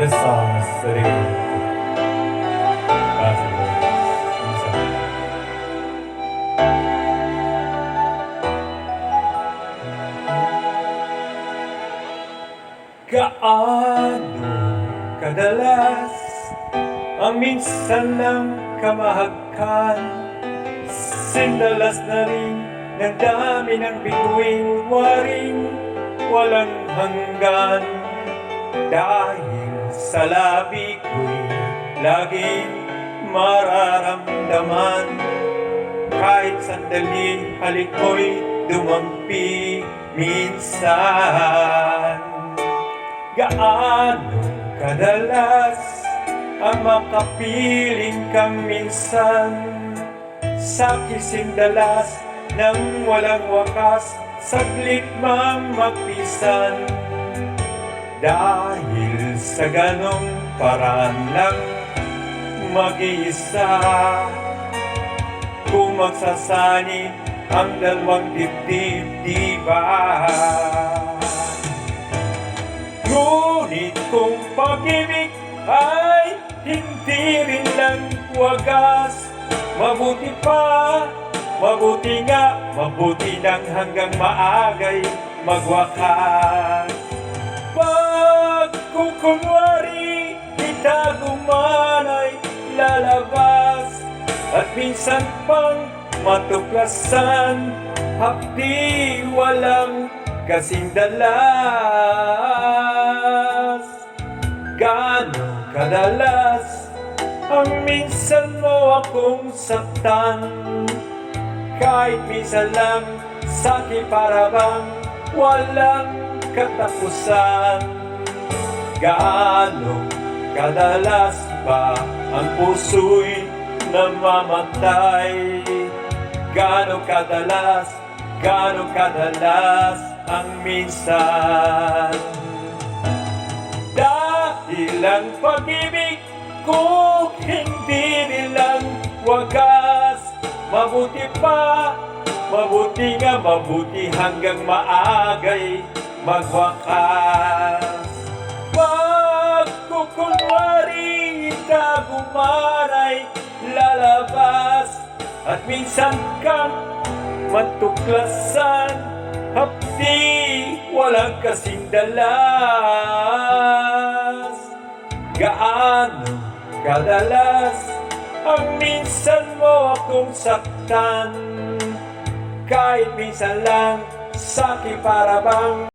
This song is dedicated to Basketball. Gaano kadalas ang minsan lang kamahagkan, sindalas na rin ng dami ng bituin, waring walang hanggan. Dahil sa labi ko'y laging mararamdaman, kahit sandali halik mo'y dumampi minsan. Gaano kadalas ang makapiling kang minsan, sa kising dalas ng walang wakas, saglit mang mapisan. Dahil sa ganong paraan lang mag-iisa, kung magsasani ang dalawang dibdib, di ba? Ngunit kung pag-ibig ay hindi rin lang wagas, mabuti pa, mabuti nga, mabuti nang hanggang maagay magwakas. Pag kukunwari itago man ay lalabas, at minsan pang matuklasan, hapdi walang kasing dalas. Gaano kadalas ang minsan mo akong saktan, kahit minsan lang sa'kin para bang walang katapusan. Gaano kadalas ba ang puso'y namamatay? Gaano kadalas ang minsan? Dahil ang pag-ibig ko hindi nilang wagas, mabuti pa, mabuti nga, mabuti hanggang maagay magwakas. Pag kukunwari itago man ay lalabas, at minsan kang matuklasan, hapdi walang kasing dalas. Gaano kadalas ang minsan mo akong saktan, kahit minsan lang sa'kin para bang